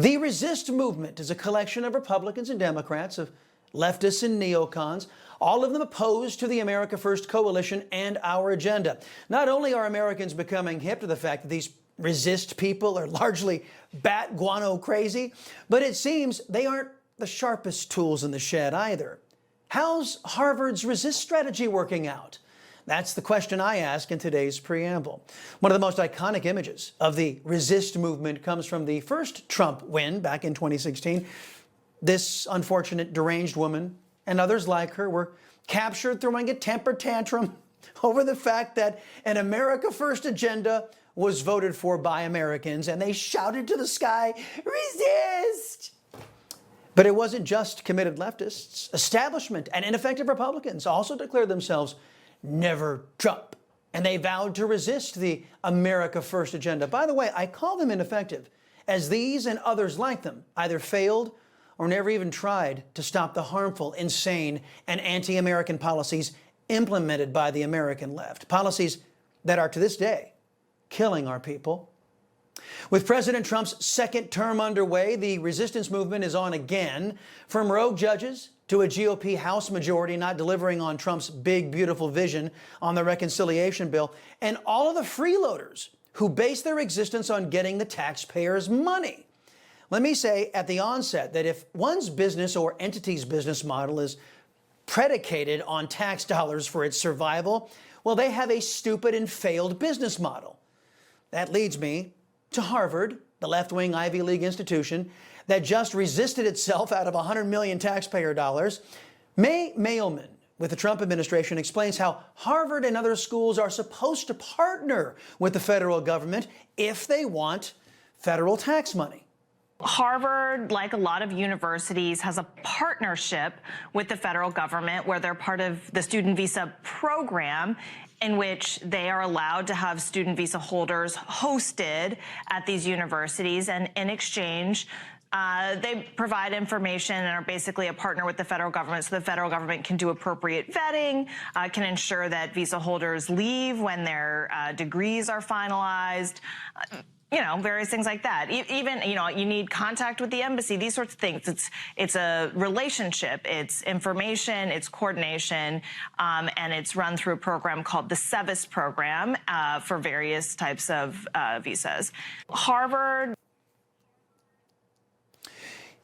The resist movement is a collection of Republicans and Democrats, of leftists and neocons, all of them opposed to the America First coalition and our agenda. Not only are Americans becoming hip to the fact that these resist people are largely bat guano crazy, but it seems they aren't the sharpest tools in the shed either. How's Harvard's resist strategy working out? That's the question I ask in today's preamble. One of the most iconic images of the resist movement comes from the first Trump win back in 2016. This unfortunate deranged woman and others like her were captured throwing a temper tantrum over the fact that an America First agenda was voted for by Americans, and they shouted to the sky, "Resist!" But it wasn't just committed leftists. Establishment and ineffective Republicans also declared themselves never Trump, and they vowed to resist the America First agenda. By the way, I call them ineffective, as these and others like them either failed or never even tried to stop the harmful, insane, and anti-American policies implemented by the American left, policies that are to this day killing our people. With President Trump's second term underway, the resistance movement is on again, from rogue judges to a GOP House majority not delivering on Trump's big, beautiful vision on the reconciliation bill, and all of the freeloaders who base their existence on getting the taxpayers' money. Let me say at the onset that if one's business or entity's business model is predicated on tax dollars for its survival, well, they have a stupid and failed business model. That leads me to Harvard, the left-wing Ivy League institution that just resisted itself out of $100 million taxpayer dollars. May Mailman with the Trump administration explains how Harvard and other schools are supposed to partner with the federal government if they want federal tax money. Harvard, like a lot of universities, has a partnership with the federal government where they're part of the student visa program, in which they are allowed to have student visa holders hosted at these universities, and in exchange, they provide information and are basically a partner with the federal government, so the federal government can do appropriate vetting, can ensure that visa holders leave when their degrees are finalized, various things like that. Even, you need contact with the embassy, these sorts of things. It's a relationship, it's information, it's coordination, and it's run through a program called the SEVIS program for various types of visas. Harvard.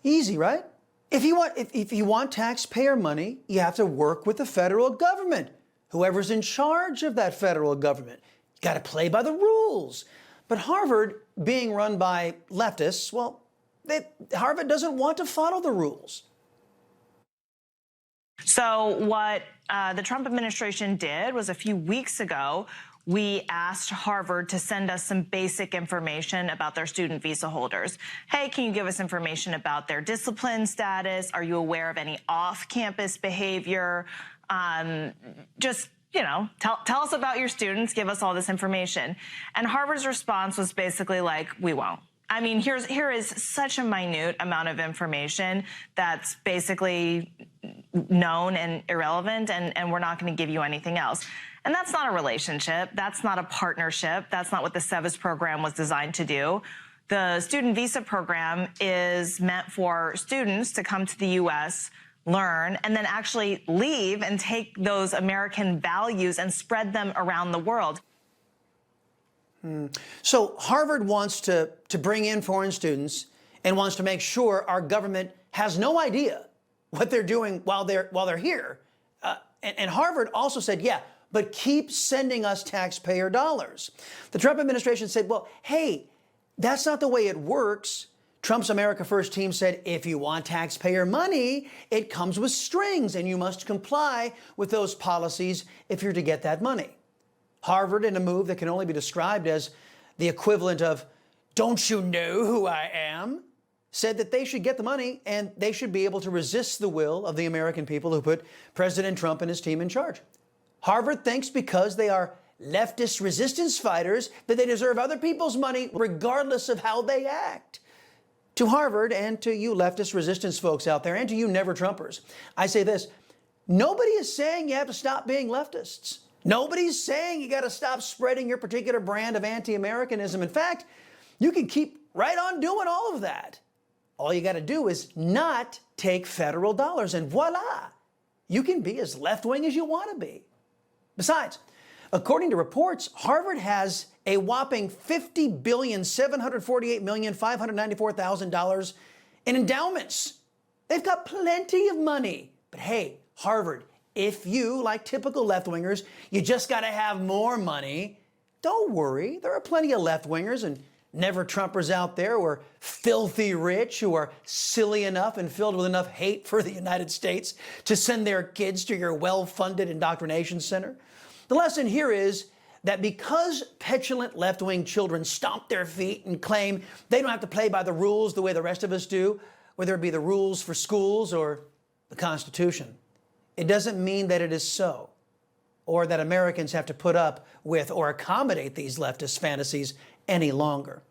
Easy, right? If you want taxpayer money, you have to work with the federal government. Whoever's in charge of that federal government, you got to play by the rules. But Harvard, being run by leftists, well, Harvard doesn't want to follow the rules. So what the Trump administration did was, a few weeks ago, we asked Harvard to send us some basic information about their student visa holders. Hey, can you give us information about their discipline status? Are you aware of any off-campus behavior? Tell us about your students, give us all this information. And Harvard's response was basically like, we won't. I mean, here is such a minute amount of information that's basically known and irrelevant, and we're not going to give you anything else. And that's not a relationship. That's not a partnership. That's not what the SEVIS program was designed to do. The student visa program is meant for students to come to the U.S., learn, and then actually leave and take those American values and spread them around the world. So Harvard wants to bring in foreign students and wants to make sure our government has no idea what they're doing while they're here. And Harvard also said, yeah, but keep sending us taxpayer dollars. The Trump administration said, well, hey, that's not the way it works. Trump's America First team said, if you want taxpayer money, it comes with strings, and you must comply with those policies if you're to get that money. Harvard, in a move that can only be described as the equivalent of, don't you know who I am, said that they should get the money and they should be able to resist the will of the American people who put President Trump and his team in charge. Harvard thinks because they are leftist resistance fighters that they deserve other people's money regardless of how they act. To Harvard and to you leftist resistance folks out there and to you never-Trumpers, I say this: nobody is saying you have to stop being leftists. Nobody's saying you got to stop spreading your particular brand of anti-Americanism. In fact, you can keep right on doing all of that. All you got to do is not take federal dollars, and voila, you can be as left-wing as you want to be. Besides, according to reports, Harvard has a whopping $50,748,594,000 in endowments. They've got plenty of money. But hey, Harvard, if you, like typical left-wingers, you just got to have more money, don't worry. There are plenty of left-wingers and never-Trumpers out there who are filthy rich, who are silly enough and filled with enough hate for the United States to send their kids to your well-funded indoctrination center. The lesson here is that because petulant left-wing children stomp their feet and claim they don't have to play by the rules the way the rest of us do, whether it be the rules for schools or the Constitution, it doesn't mean that it is so, or that Americans have to put up with or accommodate these leftist fantasies any longer.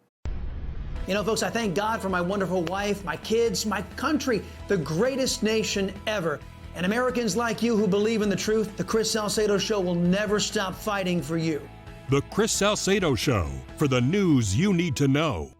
You know, folks, I thank God for my wonderful wife, my kids, my country, the greatest nation ever. And Americans like you who believe in the truth, the Chris Salcedo Show will never stop fighting for you. The Chris Salcedo Show, for the news you need to know.